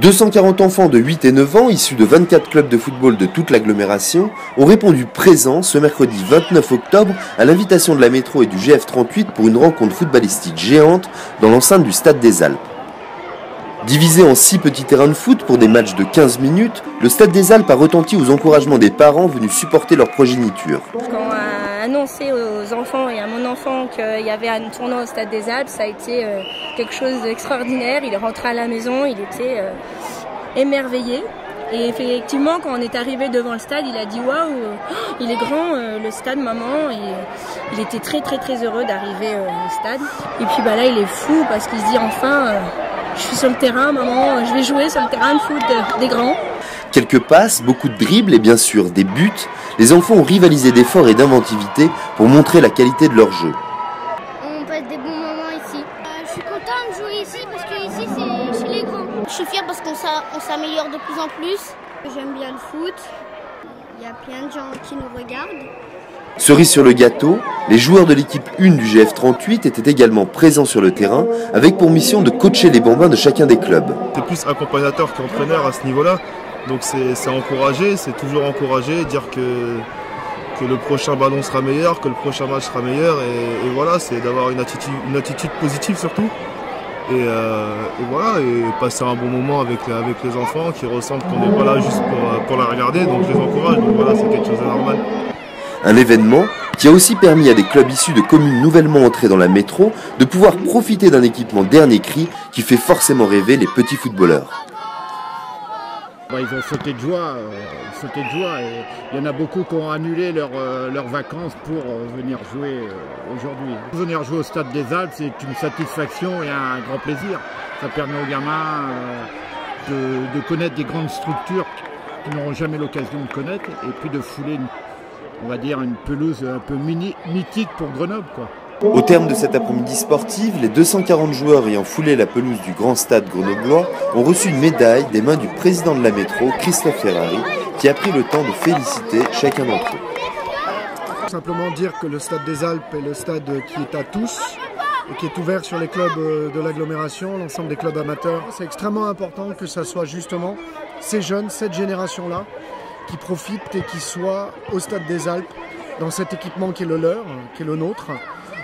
240 enfants de 8 et 9 ans, issus de 24 clubs de football de toute l'agglomération, ont répondu présents ce mercredi 29 octobre à l'invitation de la métro et du GF38 pour une rencontre footballistique géante dans l'enceinte du Stade des Alpes. Divisé en 6 petits terrains de foot pour des matchs de 15 minutes, le Stade des Alpes a retenti aux encouragements des parents venus supporter leur progéniture. Quand on a annoncé aux enfants et à mon enfant qu'il y avait un tournoi au Stade des Alpes, ça a été quelque chose d'extraordinaire. Il est rentré à la maison, il était émerveillé. Et effectivement, quand on est arrivé devant le stade, il a dit « Waouh, il est grand le stade, maman ». Et il était très heureux d'arriver au stade. Et puis là, il est fou parce qu'il se dit « Enfin, je suis sur le terrain, maman, je vais jouer sur le terrain de foot des grands ». Quelques passes, beaucoup de dribbles et bien sûr des buts, les enfants ont rivalisé d'efforts et d'inventivité pour montrer la qualité de leur jeu. On passe des bons moments ici. Je suis contente de jouer ici parce que ici c'est chez les grands. Je suis fière parce qu'on s'améliore de plus en plus. J'aime bien le foot. Il y a plein de gens qui nous regardent. Cerise sur le gâteau, les joueurs de l'équipe 1 du GF38 étaient également présents sur le terrain avec pour mission de coacher les bambins de chacun des clubs. C'est plus accompagnateur qu'entraîneur à ce niveau-là. Donc c'est encouragé, c'est toujours encouragé, dire que le prochain ballon sera meilleur, que le prochain match sera meilleur. Et voilà, c'est d'avoir une attitude positive surtout. Et voilà, et passer un bon moment avec les enfants qui ressentent qu'on n'est pas là juste pour la regarder. Donc je les encourage, donc voilà, c'est quelque chose de normal. Un événement qui a aussi permis à des clubs issus de communes nouvellement entrées dans la métro de pouvoir profiter d'un équipement dernier cri qui fait forcément rêver les petits footballeurs. Ils ont sauté de joie, et il y en a beaucoup qui ont annulé leurs vacances pour venir jouer aujourd'hui. Venir jouer au Stade des Alpes, c'est une satisfaction et un grand plaisir. Ça permet aux gamins de connaître des grandes structures qu'ils n'auront jamais l'occasion de connaître et puis de fouler on va dire une pelouse un peu mythique pour Grenoble, quoi. Au terme de cet après-midi sportif, les 240 joueurs ayant foulé la pelouse du grand stade grenoblois ont reçu une médaille des mains du président de la métro, Christophe Ferrari, qui a pris le temps de féliciter chacun d'entre eux. Simplement dire que le Stade des Alpes est le stade qui est à tous et qui est ouvert sur les clubs de l'agglomération, l'ensemble des clubs amateurs. C'est extrêmement important que ce soit justement ces jeunes, cette génération-là, qui profitent et qui soient au Stade des Alpes dans cet équipement qui est le leur, qui est le nôtre,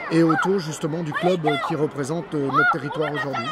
et autour justement du club qui représente notre territoire aujourd'hui.